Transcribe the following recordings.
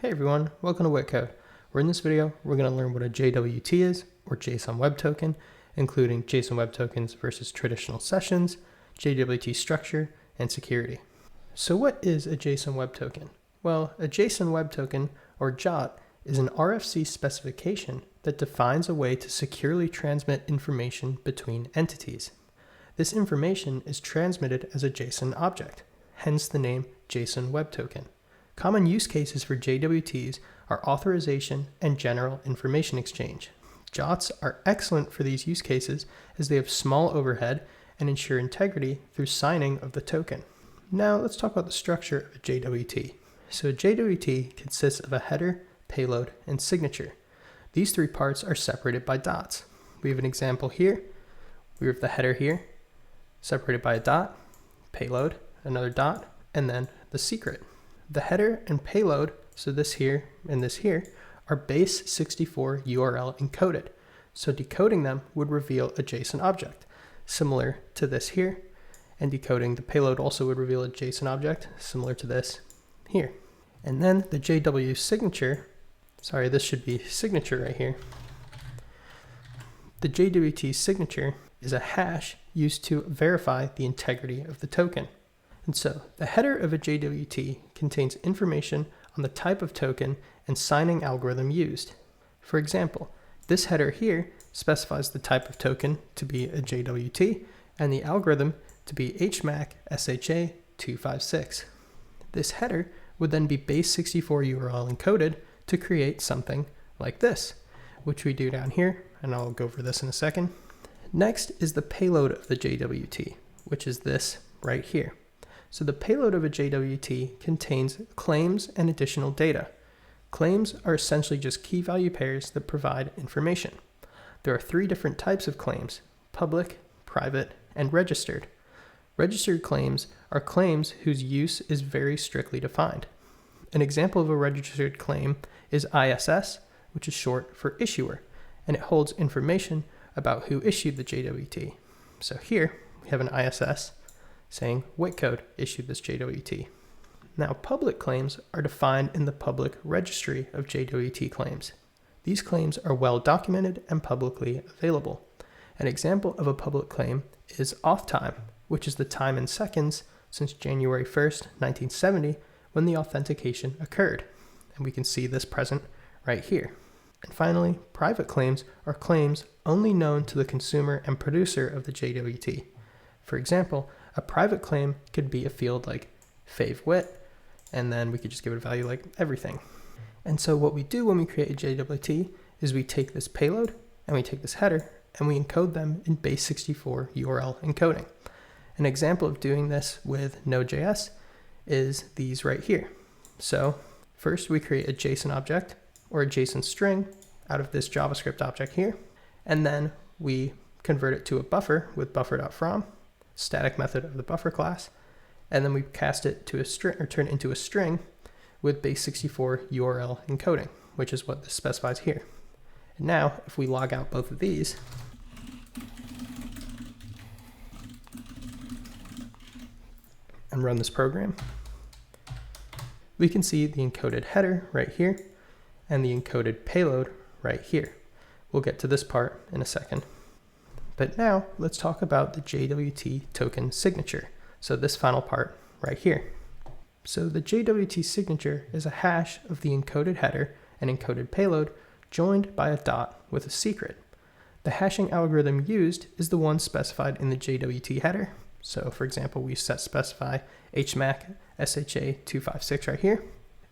Hey everyone, welcome to WittCode, where in this video we're going to learn what a JWT is, or JSON Web Token, including JSON Web Tokens versus traditional sessions, JWT Structure, and security. So what is a JSON Web Token? Well, a JSON Web Token, or JWT, is an RFC specification that defines a way to securely transmit information between entities. This information is transmitted as a JSON object, hence the name JSON Web Token. Common use cases for JWTs are authorization and general information exchange. JWTs are excellent for these use cases as they have small overhead and ensure integrity through signing of the token. Now let's talk about the structure of a JWT. So a JWT consists of a header, payload, and signature. These three parts are separated by dots. We have an example here. We have the header here, separated by a dot, payload, another dot, and then the secret. The header and payload, so this here and this here, are base 64 URL encoded. So decoding them would reveal a JSON object, similar to this here, and decoding the payload also would reveal a JSON object, similar to this here. And then the JWT signature, this should be signature right here. The JWT signature is a hash used to verify the integrity of the token. And so the header of a JWT contains information on the type of token and signing algorithm used. For example, this header here specifies the type of token to be a JWT and the algorithm to be HMAC SHA 256. This header would then be base 64 URL encoded to create something like this, which we do down here, and I'll go over this in a second. Next is the payload of the JWT, which is this right here. So the payload of a JWT contains claims and additional data. Claims are essentially just key value pairs that provide information. There are three different types of claims: public, private, and registered. Registered claims are claims whose use is very strictly defined. An example of a registered claim is ISS, which is short for issuer, and it holds information about who issued the JWT. So here we have an ISS saying WittCode issued this JWT. Now, public claims are defined in the public registry of JWT claims. These claims are well documented and publicly available. An example of a public claim is off time, which is the time in seconds since January 1st, 1970, when the authentication occurred. And we can see this present right here. And finally, private claims are claims only known to the consumer and producer of the JWT. For example, a private claim could be a field like favwit, and then we could just give it a value like everything. And so what we do when we create a JWT is we take this payload and we take this header and we encode them in base 64 URL encoding. An example of doing this with Node.js is these right here. So first we create a JSON object or a JSON string out of this JavaScript object here, and then we convert it to a buffer with buffer.from, static method of the buffer class, and then we cast it to a string, or turn it into a string with base 64 URL encoding, which is what this specifies here. And now if we log out both of these, and run this program, we can see the encoded header right here and the encoded payload right here. We'll get to this part in a second. But now let's talk about the JWT token signature. So this final part right here. So the JWT signature is a hash of the encoded header and encoded payload joined by a dot with a secret. The hashing algorithm used is the one specified in the JWT header. So for example, we specify HMAC SHA 256 right here.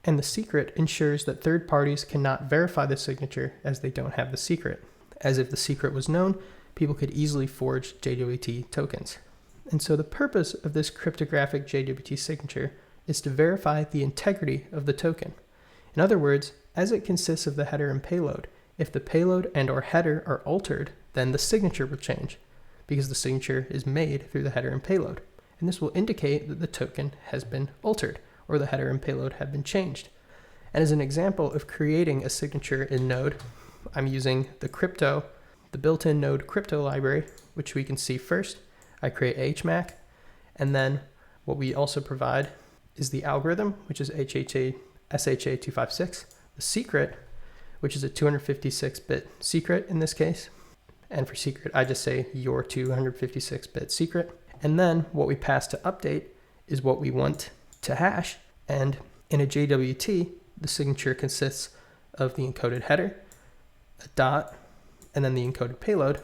And the secret ensures that third parties cannot verify the signature as they don't have the secret. As if the secret was known, people could easily forge JWT tokens. And so the purpose of this cryptographic JWT signature is to verify the integrity of the token. In other words, as it consists of the header and payload, if the payload and/or header are altered, then the signature will change, because the signature is made through the header and payload. And this will indicate that the token has been altered, or the header and payload have been changed. And as an example of creating a signature in Node, I'm using the built-in Node crypto library, which we can see first. I create HMAC, and then what we also provide is the algorithm, which is HHA SHA-256, the secret, which is a 256-bit secret in this case. And for secret, I just say your 256-bit secret. And then what we pass to update is what we want to hash. And in a JWT, the signature consists of the encoded header, a dot, and then the encoded payload.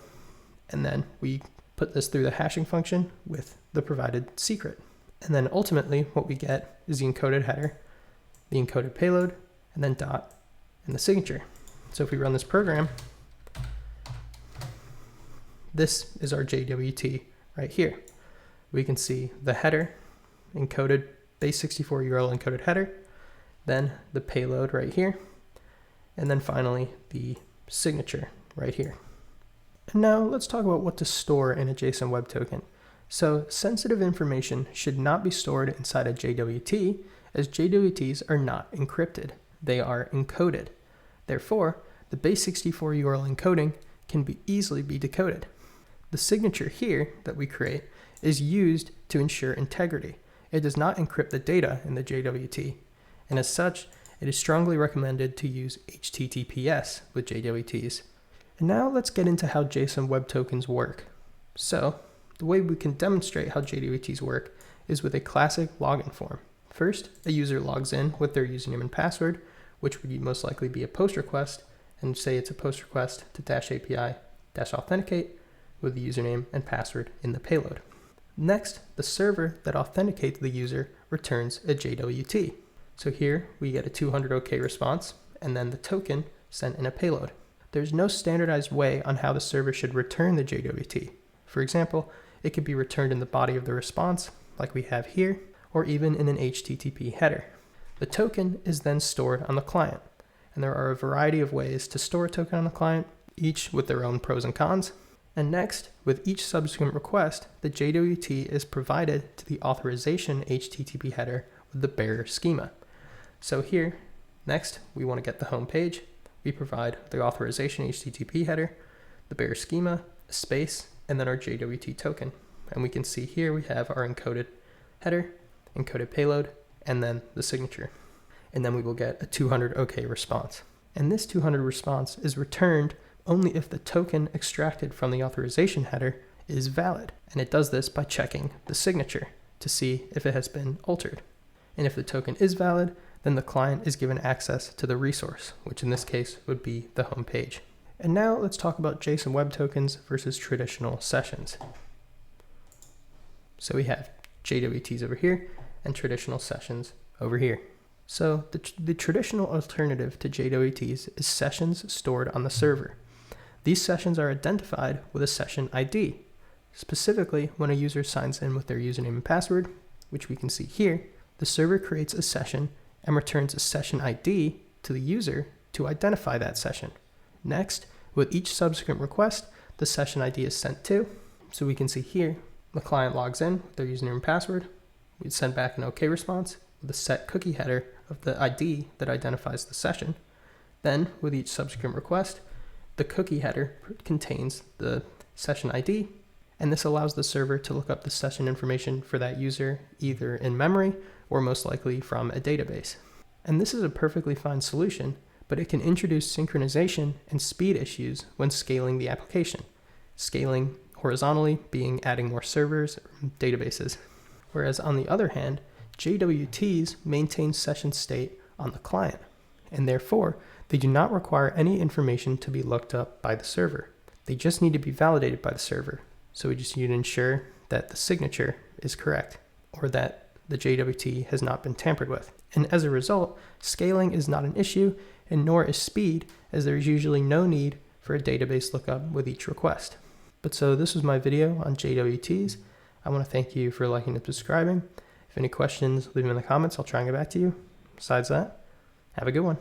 And then we put this through the hashing function with the provided secret. And then ultimately what we get is the encoded header, the encoded payload, and then dot, and the signature. So if we run this program, this is our JWT right here. We can see the header, encoded base64 URL encoded header, then the payload right here, and then finally the signature right here. And now let's talk about what to store in a JSON Web Token. So sensitive information should not be stored inside a JWT, as JWTs are not encrypted. They are encoded. Therefore, the base64 URL encoding can easily be decoded. The signature here that we create is used to ensure integrity. It does not encrypt the data in the JWT, and as such, it is strongly recommended to use HTTPS with JWTs. And now let's get into how JSON Web Tokens work. So, the way we can demonstrate how JWTs work is with a classic login form. First, a user logs in with their username and password, which would most likely be a post request, and say it's a post request to -API-authenticate with the username and password in the payload. Next, the server that authenticates the user returns a JWT. So here we get a 200 OK response, and then the token sent in a payload. There's no standardized way on how the server should return the JWT. For example, it could be returned in the body of the response, like we have here, or even in an HTTP header. The token is then stored on the client, and there are a variety of ways to store a token on the client, each with their own pros and cons. And next, with each subsequent request, the JWT is provided to the authorization HTTP header with the bearer schema. So here, next, we want to get the home page. We provide the authorization HTTP header, the bearer schema, a space, and then our JWT token. And we can see here we have our encoded header, encoded payload, and then the signature. And then we will get a 200 OK response. And this 200 response is returned only if the token extracted from the authorization header is valid. And it does this by checking the signature to see if it has been altered. And if the token is valid, then the client is given access to the resource, which in this case would be the home page. And now let's talk about JSON Web Tokens versus traditional sessions. So we have JWTs over here and traditional sessions over here. So the traditional alternative to JWTs is sessions stored on the server. These sessions are identified with a session ID. Specifically, when a user signs in with their username and password, which we can see here, the server creates a session and returns a session ID to the user to identify that session. Next, with each subsequent request, the session ID is sent to. So we can see here, the client logs in with their username and password. We send back an OK response with a set cookie header of the ID that identifies the session. Then, with each subsequent request, the cookie header contains the session ID, and this allows the server to look up the session information for that user either in memory or most likely from a database. And this is a perfectly fine solution, but it can introduce synchronization and speed issues when scaling the application. Scaling horizontally being adding more servers or databases. Whereas on the other hand, JWTs maintain session state on the client, and therefore they do not require any information to be looked up by the server. They just need to be validated by the server. So we just need to ensure that the signature is correct or that the JWT has not been tampered with. And as a result, scaling is not an issue and nor is speed, as there is usually no need for a database lookup with each request. But so this was my video on JWTs. I want to thank you for liking and subscribing. If any questions, leave them in the comments. I'll try and get back to you. Besides that, have a good one.